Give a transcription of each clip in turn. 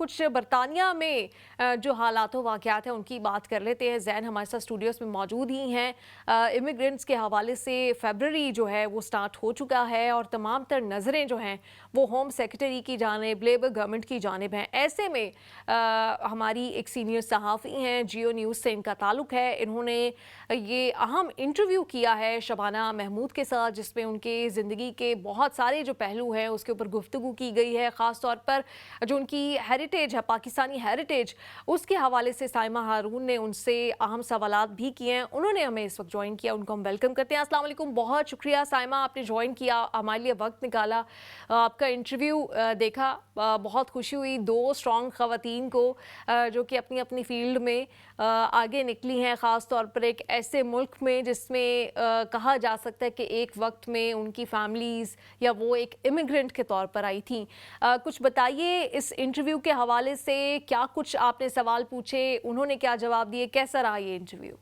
कुछ बरतानिया में जो हालात वाक़यात हैं उनकी बात कर लेते हैं। ज़ैन हमारे साथ स्टूडियोज़ में मौजूद ही हैं। इमिग्रेंट्स के हवाले से फ़रवरी जो है वो स्टार्ट हो चुका है और तमाम तर नज़रें जो हैं वो होम सेक्रेटरी की जानिब, लेबर गवर्नमेंट की जानिब हैं। ऐसे में हमारी एक सीनियर सहाफ़ी हैं, जियो न्यूज़ से इनका ताल्लुक़ है। इन्होंने ये अहम इंटरव्यू किया है शबाना महमूद के साथ, जिसमें उनके ज़िंदगी के बहुत सारे जो पहलू हैं उसके ऊपर गुफ्तगू की गई है। ख़ास तौर पर जो उनकी हेरिटेज है, पाकिस्तानी हेरिटेज, उसके हवाले से साइमा हारून ने उनसे अहम सवालात भी किए हैं। उन्होंने हमें इस वक्त ज्वाइन किया, उनको हम वेलकम करते हैं। अस्सलाम वालेकुम, बहुत शुक्रिया साइमा, आपने ज्वाइन किया, हमारे लिए वक्त निकाला, आपका इंटरव्यू देखा, बहुत खुशी हुई। दो स्ट्रॉन्ग ख़वातीन को जो कि अपनी अपनी फील्ड में आगे निकली हैं, ख़ास तौर पर एक ऐसे मुल्क में जिसमें कहा जा सकता है कि एक वक्त में उनकी फैमिलीज़ या वो एक इमिग्रेंट के तौर पर आई थी। कुछ बताइए इस इंटरव्यू के हवाले से, क्या कुछ आपने सवाल पूछे, उन्होंने क्या जवाब दिए, कैसा रहा ये इंटरव्यू?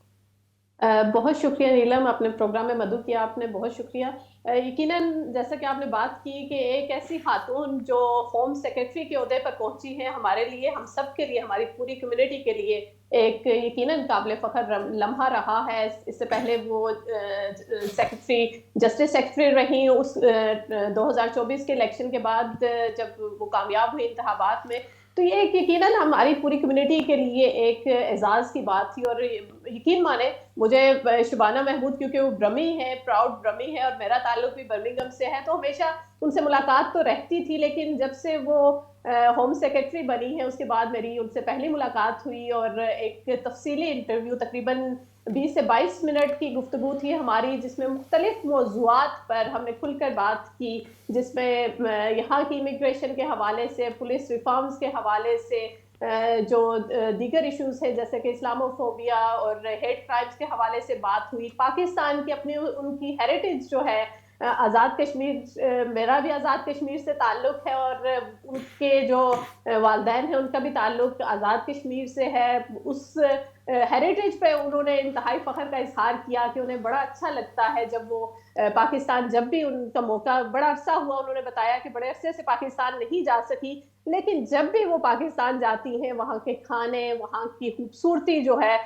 बहुत शुक्रिया नीलम, अपने प्रोग्राम में मदऊ किया आपने, बहुत शुक्रिया। यकीनन जैसा कि आपने बात की कि एक ऐसी खातून जो होम सेक्रेटरी के ओहदे पर पहुंची हैं, हमारे लिए, हम सब के लिए, हमारी पूरी कम्युनिटी के लिए एक यकीनन काबिल फ़ख्र लम्हा रहा है। इससे पहले वो जस्टिस सेक्रेटरी रहीं, 2024 के इलेक्शन के बाद जब वो कामयाब हुई इंतखाबात में, तो ये एक यकीनन हमारी पूरी कम्युनिटी के लिए एक एज़ाज़ की बात थी। और यकीन माने, मुझे शबाना महमूद, क्योंकि वो ब्रह्मी है, प्राउड ब्रह्मी है, और मेरा ताल्लुक भी बर्मिंघम से है, तो हमेशा उनसे मुलाकात तो रहती थी। लेकिन जब से वो होम सेक्रेटरी बनी है, उसके बाद मेरी उनसे पहली मुलाकात हुई और एक तफसीली इंटरव्यू, तकरीबन 20 से 22 मिनट की गुफ्तगू थी हमारी, जिसमें मुख्तलिफ मौज़ूआत पर हमने खुलकर बात की, जिसमें यहाँ की इमिग्रेशन के हवाले से, पुलिस रिफॉर्म्स के हवाले से, जो दीगर इश्यूज हैं जैसे कि इस्लामोफोबिया और हेट क्राइम्स के हवाले से बात हुई। पाकिस्तान की अपनी उनकी हेरिटेज जो है, आज़ाद कश्मीर, मेरा भी आज़ाद कश्मीर से ताल्लुक़ है, और उनके जो वालिदैन हैं उनका भी ताल्लुक़ आज़ाद कश्मीर से है। उस हेरिटेज पे उन्होंने इंतहाई फ़ख्र का इज़हार किया कि उन्हें बड़ा अच्छा लगता है जब वो पाकिस्तान, जब भी उनका मौका, बड़ा अरसा हुआ, उन्होंने बताया कि बड़े अरसे से पाकिस्तान नहीं जा सकी, लेकिन जब भी वो पाकिस्तान जाती हैं, वहाँ के खाने, वहाँ की खूबसूरती जो है,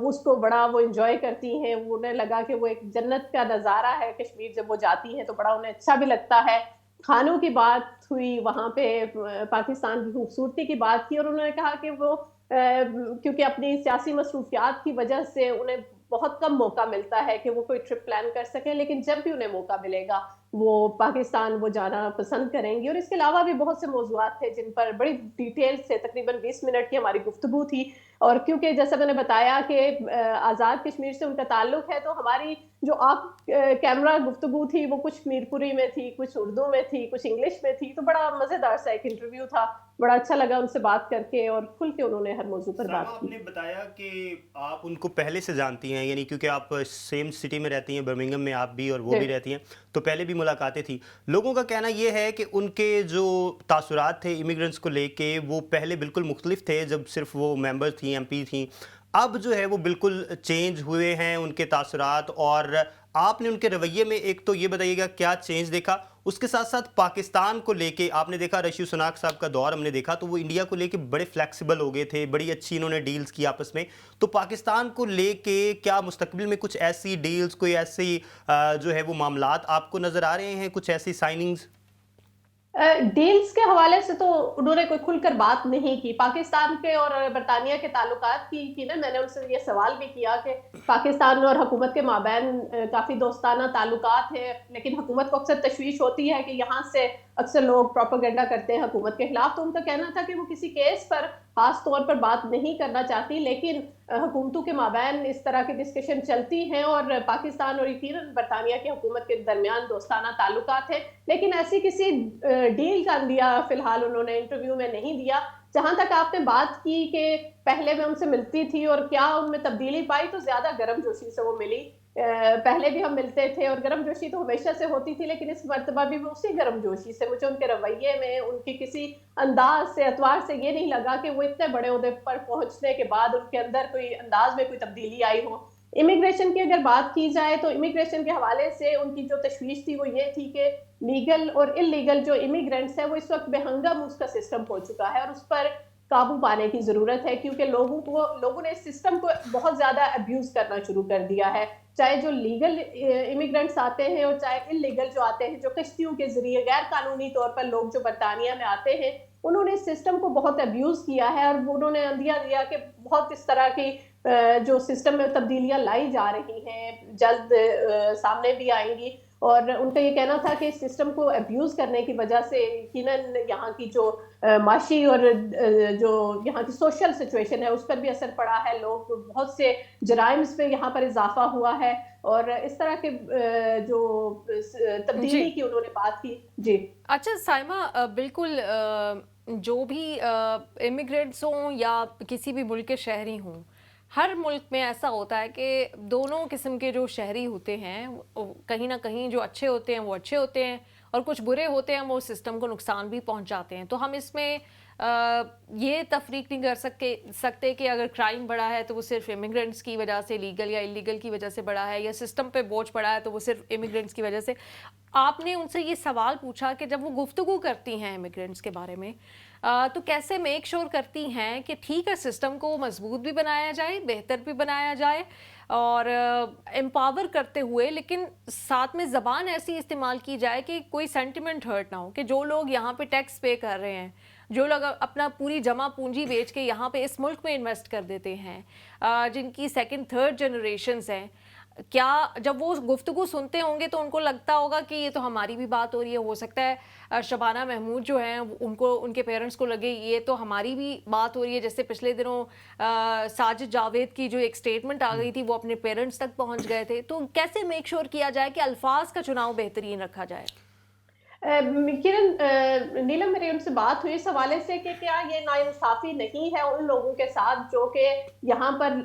उसको बड़ा वो एंजॉय करती हैं। उन्हें लगा कि वो एक जन्नत का नज़ारा है कश्मीर, जब वो जाती हैं तो बड़ा उन्हें अच्छा भी लगता है। खानों की बात हुई, वहाँ पे पाकिस्तान की खूबसूरती की बात की, और उन्होंने कहा कि वो क्योंकि अपनी सियासी मसरूफियात की वजह से उन्हें बहुत कम मौका मिलता है कि वो कोई ट्रिप प्लान कर सकें, लेकिन जब भी उन्हें मौका मिलेगा वो पाकिस्तान वो जाना पसंद करेंगी। और इसके अलावा भी बहुत से मौज़ूआत थे जिन पर बड़ी डिटेल से तकरीबन 20 मिनट की हमारी गुफ्तगू थी। और क्योंकि जैसा मैंने बताया कि आज़ाद कश्मीर से उनका ताल्लुक है, तो हमारी जो आप कैमरा गुफ्तगू थी वो कुछ मीरपुरी में थी, कुछ उर्दू में थी, कुछ इंग्लिश में थी, तो बड़ा मज़ेदार सा एक इंटरव्यू था। बड़ा अच्छा लगा उनसे बात करके, और खुल के उन्होंने हर मौजू पर सामा, बात की। आपने बताया कि आप उनको पहले से जानती हैं, यानी क्योंकि आप सेम सिटी में रहती हैं, बर्मिंघम में आप भी और वो जी। भी रहती हैं, तो पहले भी मुलाकातें थी। लोगों का कहना ये है कि उनके जो तासुरात थे इमिग्रेंट्स को लेके, वो पहले बिल्कुल मुख्तलिफ थे जब सिर्फ वो मेंबर थी, एमपी थी। अब जो है वो बिल्कुल चेंज हुए हैं उनके तासुरात, और आपने उनके रवैये में एक तो ये बताइएगा क्या चेंज देखा, उसके साथ साथ पाकिस्तान को लेके आपने देखा, रशीद सुनाक साहब का दौर हमने देखा तो वो इंडिया को लेके बड़े फ्लेक्सिबल हो गए थे, बड़ी अच्छी इन्होंने डील्स की आपस में। तो पाकिस्तान को लेके क्या मुस्तकबिल में कुछ ऐसी डील्स, कोई ऐसी जो है वो मामलात आपको नज़र आ रहे हैं, कुछ ऐसी साइनिंग्स? डील्स के हवाले से तो उन्होंने कोई खुलकर बात नहीं की। पाकिस्तान के और बरतानिया के ताल्लुकात की ना, मैंने उनसे ये सवाल भी किया कि पाकिस्तान और हुकूमत के माबैन काफ़ी दोस्ताना ताल्लुकात हैं, लेकिन हुकूमत को अक्सर तशवीश होती है कि यहाँ से अक्सर लोग प्रोपेगेंडा करते हैं हुकूमत के खिलाफ। तो उनका कहना था कि वो किसी केस पर खास तौर पर बात नहीं करना चाहती, लेकिन हुकूमतों के माबैन इस तरह की डिस्कशन चलती हैं, और पाकिस्तान और यकीनन बरतानिया की हुकूमत के दरमियान दोस्ताना ताल्लुकात हैं। लेकिन ऐसी किसी डील का दिया फिलहाल उन्होंने इंटरव्यू में नहीं दिया। जहां तक आपने बात की कि पहले मैं उनसे मिलती थी और क्या उनमें तब्दीली पाई, तो ज्यादा गर्मजोशी से वो मिली। पहले भी हम मिलते थे और गर्मजोशी तो हमेशा से होती थी, लेकिन इस मर्तबा भी वो उसी गर्मजोशी से, मुझे उनके रवैये में, उनकी किसी अंदाज से, एतवार से ये नहीं लगा कि वो इतने बड़े ओहदे पर पहुंचने के बाद उनके अंदर कोई अंदाज में कोई तब्दीली आई हो। इमिग्रेशन की अगर बात की जाए तो इमिग्रेशन के हवाले से उनकी जो तशवीश थी वो ये थी कि लीगल और इलीगल जो इमिग्रेंट्स हैं वो इस वक्त बेहंगम उसका सिस्टम हो चुका है और उस पर काबू पाने की ज़रूरत है, क्योंकि लोगों ने इस सिस्टम को बहुत ज़्यादा अब्यूज़ करना शुरू कर दिया है। चाहे जो लीगल इमिग्रेंट्स आते हैं और चाहे इलीगल जो आते हैं, जो कश्तियों के ज़रिए गैर कानूनी तौर पर लोग जो बरतानिया में आते हैं, उन्होंने इस सिस्टम को बहुत अब्यूज़ किया है और उन्होंने अंदिया दिया कि बहुत इस तरह की जो सिस्टम में तब्दीलियां लाई जा रही हैं जल्द सामने भी आएंगी। और उनका ये कहना था कि इस सिस्टम को अब्यूज़ करने की वजह से यकीनन यहाँ की जो माशी और जो यहाँ की सोशल सिचुएशन है उस पर भी असर पड़ा है। लोग बहुत से जराइम्स पे यहाँ पर इजाफा हुआ है और इस तरह के जो तब्दीली की उन्होंने बात की। जी अच्छा साइमा, बिल्कुल जो भी इमिग्रेंट्स हों या किसी भी मुल्क के शहरी हों, हर मुल्क में ऐसा होता है कि दोनों किस्म के जो शहरी होते हैं कहीं ना कहीं जो अच्छे होते हैं वो अच्छे होते हैं और कुछ बुरे होते हैं वो सिस्टम को नुकसान भी पहुंचाते हैं। तो हम इसमें ये तफरीक नहीं कर सकते कि अगर क्राइम बढ़ा है तो वो सिर्फ इमिग्रेंट्स की वजह से, लीगल या इलीगल की वजह से बढ़ा है, या सिस्टम पे बोझ पड़ा है तो वो सिर्फ इमिग्रेंट्स की वजह से। आपने उनसे ये सवाल पूछा कि जब वो गुफ्तगू करती हैं इमिग्रेंट्स के बारे में तो कैसे मेक श्योर करती हैं कि ठीक है सिस्टम को मजबूत भी बनाया जाए, बेहतर भी बनाया जाए और एम्पावर करते हुए, लेकिन साथ में ज़बान ऐसी इस्तेमाल की जाए कि कोई सेंटिमेंट हर्ट ना हो, कि जो लोग यहाँ पे टैक्स पे कर रहे हैं, जो लोग अपना पूरी जमा पूंजी बेच के यहाँ पे इस मुल्क में इन्वेस्ट कर देते हैं, जिनकी सेकंड थर्ड जनरेशन्स हैं, क्या जब वो गुफ्तगू सुनते होंगे तो उनको लगता होगा कि ये तो हमारी भी बात हो रही है। हो सकता है शबाना महमूद जो हैं उनको, उनके पेरेंट्स को लगे ये तो हमारी भी बात हो रही है। जैसे पिछले दिनों साजिद जावेद की जो एक स्टेटमेंट आ गई थी वो अपने पेरेंट्स तक पहुंच गए थे। तो कैसे मेक श्योर किया जाए कि अल्फाज का चुनाव बेहतरीन रखा जाए? किरण, नीलम, मेरी उनसे बात हुई इस हवाले से कि क्या ये नाइंसाफ़ी नहीं है उन लोगों के साथ जो कि यहाँ पर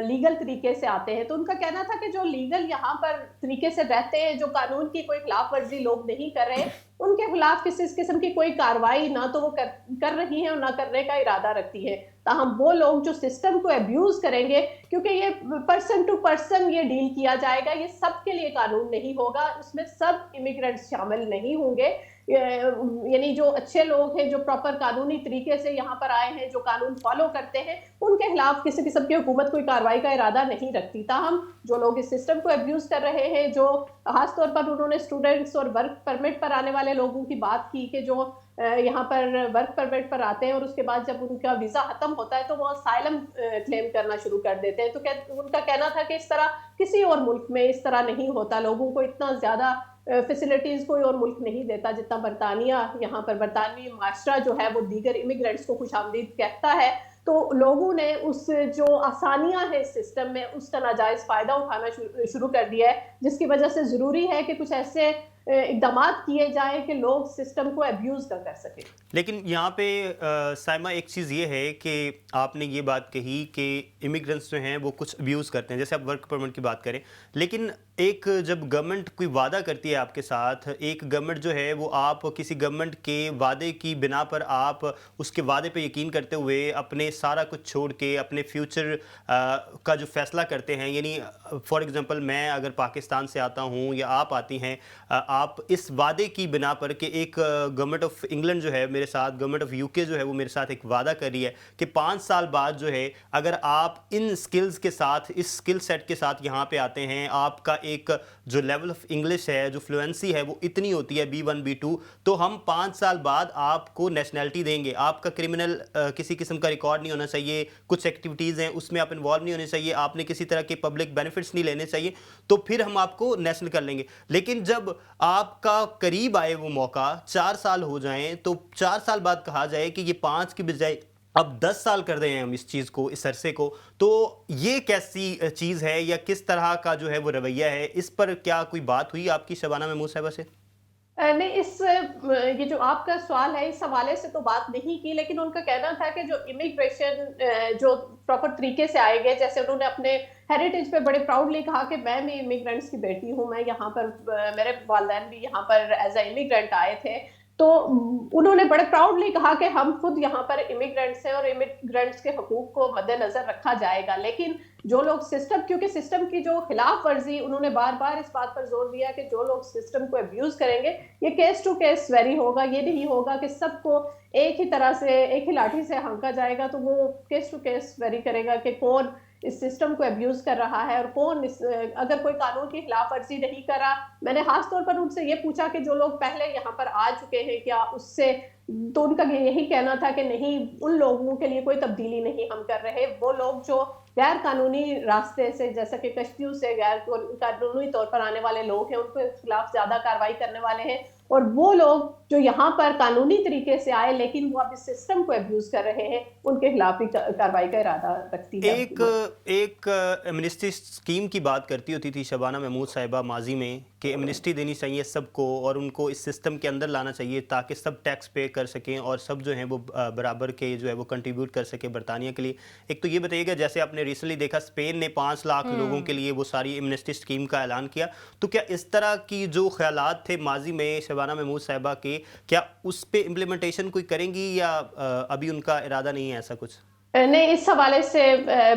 लीगल तरीके से आते हैं। तो उनका कहना था कि जो लीगल यहाँ पर तरीके से रहते हैं, जो कानून की कोई खिलाफ वर्जी लोग नहीं कर रहे, उनके खिलाफ किसी किस्म की कोई कार्रवाई ना तो वो कर रही है और ना करने का इरादा रखती है। ताहम वो लोग जो सिस्टम को अब्यूज करेंगे, क्योंकि ये पर्सन टू पर्सन ये डील किया जाएगा, ये सबके लिए कानून नहीं होगा, उसमें सब इमिग्रेंट्स शामिल नहीं होंगे। यानी जो अच्छे लोग हैं, जो प्रॉपर कानूनी तरीके से यहाँ पर आए हैं, जो कानून फॉलो करते हैं, उनके खिलाफ किसी किस्म की हुकूमत कोई कार्रवाई का इरादा नहीं रखती। ताहम जो लोग इस सिस्टम को अब्यूज कर रहे हैं, जो खास तौर पर उन्होंने स्टूडेंट्स और वर्क परमिट पर आने वाले लोगों की बात की कि जो यहाँ पर वर्क परमिट पर आते हैं और उसके बाद जब उनका वीज़ा ख़त्म होता है तो वो असाइलम क्लेम करना शुरू कर देते हैं। तो उनका कहना था कि इस तरह किसी और मुल्क में इस तरह नहीं होता, लोगों को इतना ज़्यादा फैसिलिटीज़ कोई और मुल्क नहीं देता जितना बरतानिया। यहाँ पर बरतानवी माशरा जो है वो दीगर इमिग्रेंट्स को खुशामदीद कहता है। तो लोगों ने उस जो आसानियां हैं इस सिस्टम में उसका नाजायज़ फ़ायदा उठाना शुरू कर दिया है, जिसकी वजह से ज़रूरी है कि कुछ ऐसे इक़दामात किए जाएं कि लोग सिस्टम को अब्यूज़ ना कर सकें। लेकिन यहाँ पे साइमा एक चीज़ ये है कि आपने ये बात कही कि इमिग्रेंट्स जो हैं वो कुछ अब्यूज़ करते हैं, जैसे आप वर्क परमिट की बात करें, लेकिन एक जब गवर्नमेंट कोई वादा करती है आपके साथ, एक गवर्नमेंट जो है वो आप किसी गवर्नमेंट के वादे की बिना पर आप उसके वादे पे यकीन करते हुए अपने सारा कुछ छोड़ के अपने फ्यूचर का जो फैसला करते हैं, यानी फॉर एग्जांपल मैं अगर पाकिस्तान से आता हूँ या आप आती हैं, आप इस वादे की बिना पर कि एक गवर्नमेंट ऑफ इंग्लैंड जो है मेरे साथ, गवर्नमेंट ऑफ यूके जो है वो मेरे साथ एक वादा कर रही है कि 5 साल बाद जो है अगर आप इन स्किल्स के साथ, इस स्किल सेट के साथ यहाँ पे आते हैं, आपका एक जो लेवल ऑफ इंग्लिश है, जो फ्लुएंसी है वो इतनी होती है B1 B2, तो हम 5 साल बाद आपको नेशनैलिटी देंगे। आपका क्रिमिनल किसी किस्म का रिकॉर्ड नहीं होना चाहिए, कुछ एक्टिविटीज़ हैं उसमें आप इन्वॉल्व नहीं होने चाहिए, आपने किसी तरह के पब्लिक बेनिफिट्स नहीं लेने चाहिए, तो फिर हम आपको नेशनल कर लेंगे। लेकिन जब आपका करीब आए वो मौका, 4 साल हो जाएं, तो 4 साल बाद कहा जाए कि ये 5 की बजाय अब 10 साल कर दें हम इस चीज़ को, इस अरसे को, तो ये कैसी चीज़ है या किस तरह का जो है वो रवैया है? इस पर क्या कोई बात हुई आपकी शबाना महमूद साहिबा से? नहीं, ये जो आपका सवाल है इस हवाले से तो बात नहीं की, लेकिन उनका कहना था कि जो इमिग्रेशन जो प्रॉपर तरीके से आए गए, जैसे उन्होंने अपने हेरिटेज पे बड़े प्राउडली कहा कि मैं भी इमिग्रेंट्स की बेटी हूँ, मैं यहाँ पर मेरे वालिदैन भी यहाँ पर एज ए इमिग्रेंट आए थे, تو انہوں نے بڑے پراؤڈلی کہا کہ ہم خود یہاں پر امیگرینٹس ہیں اور امیگرینٹس کے حقوق کو مد نظر رکھا جائے گا، لیکن جو لوگ سسٹم، کیونکہ سسٹم کی جو خلاف ورزی، انہوں نے بار بار اس بات پر زور دیا کہ جو لوگ سسٹم کو ابیوز کریں گے یہ کیس ٹو کیس ویری ہوگا، یہ نہیں ہوگا کہ سب کو ایک ہی طرح سے ایک ہی لاٹھی سے ہانکا جائے گا، تو وہ کیس ٹو کیس ویری کرے گا کہ کون اس سسٹم کو ابیوز کر رہا ہے اور کون اگر کوئی قانون کی خلاف ورزی نہیں کر رہا۔ میں نے خاص طور پر ان سے یہ پوچھا کہ جو لوگ پہلے یہاں پر آ چکے ہیں کیا اس سے، تو ان کا یہی کہنا تھا کہ نہیں، ان لوگوں کے لیے کوئی تبدیلی نہیں ہم کر رہے، وہ لوگ جو غیر قانونی راستے سے جیسا کہ کشتیوں سے غیر قانونی طور پر آنے والے لوگ ہیں ان کے خلاف زیادہ کارروائی کرنے والے ہیں، اور وہ لوگ جو یہاں پر قانونی طریقے سے آئے لیکن وہ اب اس سسٹم کو ابیوز کر رہے ہیں، ان کے خلاف بھی کارروائی کا ارادہ رکھتی ہے۔ ایک ایمنسٹی اسکیم کی بات کرتی ہوتی تھی شبانہ محمود صاحبہ ماضی میں کہ ایمنسٹی دینی چاہیے سب کو اور ان کو اس سسٹم کے اندر لانا چاہیے تاکہ سب ٹیکس پے کر سکیں اور سب جو ہیں وہ برابر کے جو ہے وہ کنٹریبیوٹ کر سکیں برطانیہ کے لیے۔ ایک تو یہ بتائیے گا، جیسے آپ نے ریسنٹلی دیکھا اسپین نے 5 لاکھ لوگوں کے لیے وہ ساری ایمنسٹی اسکیم کا اعلان کیا، تو کیا اس طرح کی جو خیالات تھے ماضی میں شبانہ محمود صاحبہ کے، کیا اس پہ امپلیمنٹیشن کوئی کریں گی یا ابھی ان کا ارادہ نہیں ہے ایسا کچھ؟ نہیں، اس حوالے سے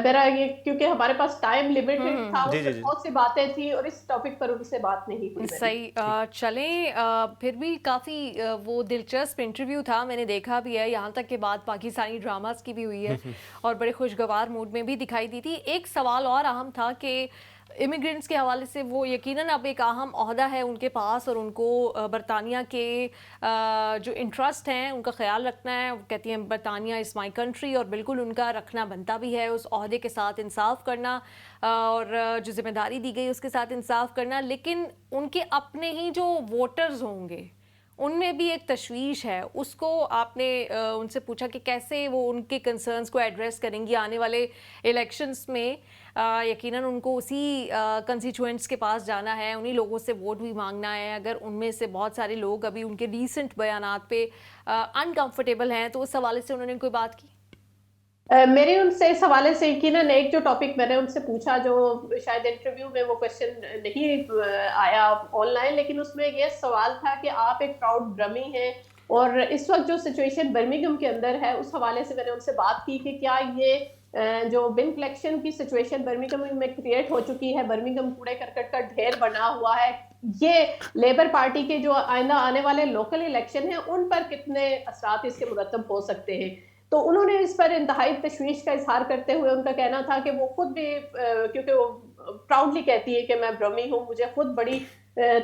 میرا یہ، کیونکہ ہمارے پاس ٹائم لمیٹڈ تھا، اس میں بہت سی باتیں تھیں اور اس ٹاپک پر ان سے بات نہیں ہوئی۔ صحیح، چلیں پھر بھی کافی وہ دلچسپ انٹرویو تھا، میں نے دیکھا بھی ہے، یہاں تک کہ بات پاکستانی ڈراماز کی بھی ہوئی ہے اور بڑے خوشگوار موڈ میں بھی دکھائی دی تھی۔ ایک سوال اور اہم تھا کہ امیگرینٹس کے حوالے سے وہ یقیناً اب ایک اہم عہدہ ہے ان کے پاس اور ان کو برطانیہ کے جو انٹرسٹ ہیں ان کا خیال رکھنا ہے۔ وہ کہتی ہیں برطانیہ از مائی کنٹری اور بالکل ان کا رکھنا بنتا بھی ہے، اس عہدے کے ساتھ انصاف کرنا اور جو ذمہ داری دی گئی اس کے ساتھ انصاف کرنا، لیکن ان کے اپنے ہی جو ووٹرز ہوں گے ان میں بھی ایک تشویش ہے۔ اس کو آپ نے ان سے پوچھا کہ کیسے وہ ان کے کنسرنز کو ایڈریس کریں گی آنے والے الیکشنز میں؟ یقیناً ان کو اسی کنسٹیچوئنٹس کے پاس جانا ہے، انہی لوگوں سے ووٹ بھی مانگنا ہے۔ اگر ان میں سے بہت سارے لوگ ابھی ان کے ریسنٹ بیانات پہ انکمفرٹیبل ہیں تو اس حوالے سے انہوں نے کوئی بات کی؟ میری ان سے اس حوالے سے یقیناً ایک جو ٹاپک میں نے ان سے پوچھا، جو شاید انٹرویو میں وہ کوشچن نہیں آیا آن لائن، لیکن اس میں یہ سوال تھا کہ آپ ایک پراؤڈ برمی ہیں اور اس وقت جو سچویشن برمنگھم کے اندر ہے اس حوالے سے میں نے ان سے بات کی کہ کیا یہ جو بن کلیکشن کی سچویشن برمنگھم میں کریٹ ہو چکی ہے، برمنگھم کوڑے کرکٹ کا ڈھیر بنا ہوا ہے، یہ لیبر پارٹی کے جو آئندہ آنے والے لوکل الیکشن ہیں ان پر کتنے اثرات اس کے مرتب ہو سکتے ہیں؟ تو انہوں نے اس پر انتہائی تشویش کا اظہار کرتے ہوئے ان کا کہنا تھا کہ وہ خود بھی، کیونکہ وہ پراؤڈلی کہتی ہے کہ میں برمی ہوں، مجھے خود بڑی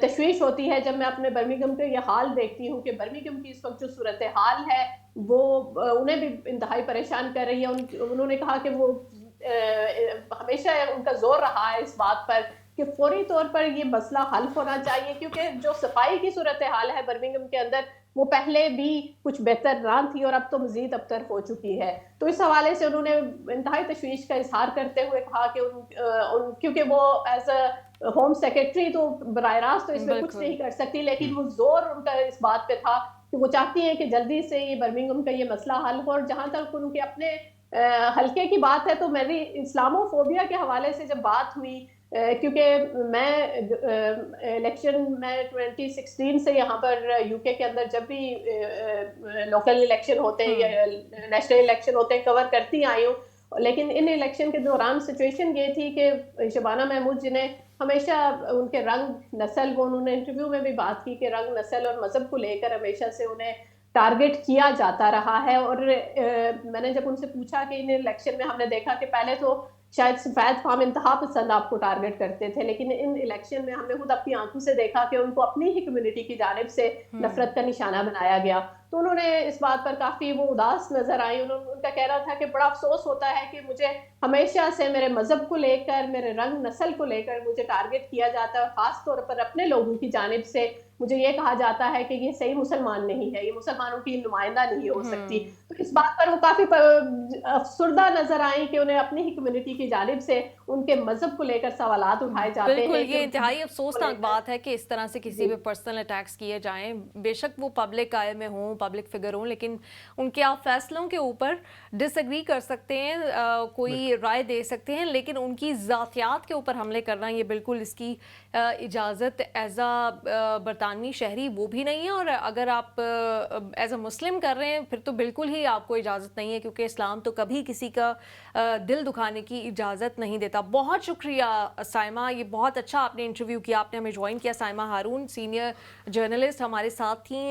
تشویش ہوتی ہے جب میں اپنے برمنگھم کے یہ حال دیکھتی ہوں کہ برمنگھم کی اس وقت جو صورتحال ہے وہ انہیں بھی انتہائی پریشان کر رہی ہے۔ انہوں نے کہا کہ وہ ہمیشہ ان کا زور رہا ہے اس بات پر کہ فوری طور پر یہ مسئلہ حل ہونا چاہیے، کیونکہ جو صفائی کی صورتحال ہے برمنگھم کے اندر وہ پہلے بھی کچھ بہتر نہ تھی اور اب تو مزید ابتر ہو چکی ہے۔ تو اس حوالے سے انہوں نے انتہائی تشویش کا اظہار کرتے ہوئے کہا کہ کیونکہ وہ ایز اے ہوم سیکرٹری تو براہ راست تو اس میں کچھ نہیں کر سکتی، لیکن وہ زور ان کا اس بات پہ تھا کہ وہ چاہتی ہیں کہ جلدی سے یہ برمنگھم کا یہ مسئلہ حل ہو۔ اور جہاں تک ان کے اپنے حلقے کی بات ہے تو میری اسلامو فوبیا کے حوالے سے جب بات ہوئی، کیونکہ میں الیکشن میں 2016 سے یہاں پر یو کے اندر جب بھی لوکل الیکشن ہوتے ہیں یا نیشنل الیکشن ہوتے ہیں کور کرتی آئی ہوں، لیکن ان الیکشن کے دوران سچویشن یہ تھی کہ شبانہ محمود جنہیں ہمیشہ ان کے رنگ نسل، وہ انہوں نے انٹرویو میں بھی بات کی کہ رنگ نسل اور مذہب کو لے کر ہمیشہ سے انہیں ٹارگٹ کیا جاتا رہا ہے۔ اور میں نے جب ان سے پوچھا کہ ان الیکشن میں ہم نے دیکھا کہ پہلے تو شاید سفید فام انتہا پسند آپ کو ٹارگٹ کرتے تھے، لیکن ان الیکشن میں ہم نے خود اپنی آنکھوں سے دیکھا کہ ان کو اپنی ہی کمیونٹی کی جانب سے نفرت کا نشانہ بنایا گیا۔ تو انہوں نے اس بات پر کافی وہ اداس نظر آئی۔ ان کا کہنا تھا کہ بڑا افسوس ہوتا ہے کہ مجھے ہمیشہ سے میرے مذہب کو لے کر، میرے رنگ نسل کو لے کر مجھے ٹارگٹ کیا جاتا ہے، اور خاص طور پر اپنے لوگوں کی جانب سے مجھے یہ کہا جاتا ہے کہ یہ صحیح مسلمان نہیں ہے، یہ مسلمانوں کی نمائندہ نہیں ہو سکتی۔ تو اس بات پر وہ کافی افسردہ نظر آئیں کہ انہیں اپنی ہی کمیونٹی की जानिब से उनके मजहब को लेकर सवालात उठाए जाते बिल्कुल, हैं ये कि इंतहाई अफसोसनाक लेकर- बात है कि इस तरह से किसी जी। पे पर्सनल अटैक्स किए जाएं। बेशक वो पब्लिक आय में हों, पब्लिक फिगर हों, लेकिन उनके आप फैसलों के ऊपर डिसएग्री कर सकते हैं, कोई राय दे सकते हैं, लेकिन उनकी ज़ातियात के ऊपर हमले करना, ये बिल्कुल इसकी इजाज़त एज अ बरतानवी शहरी वो भी नहीं है, और अगर आप एज अ मुस्लिम कर रहे हैं फिर तो बिल्कुल ही आपको इजाज़त नहीं है, क्योंकि इस्लाम तो कभी किसी का दिल दुखाने की इजाज़त नहीं देता। बहुत शुक्रिया साइमा, ये बहुत अच्छा आपने इंटरव्यू किया, आपने हमें ज्वाइन किया। साइमा हारून सीनियर जर्नलिस्ट हमारे साथ थी।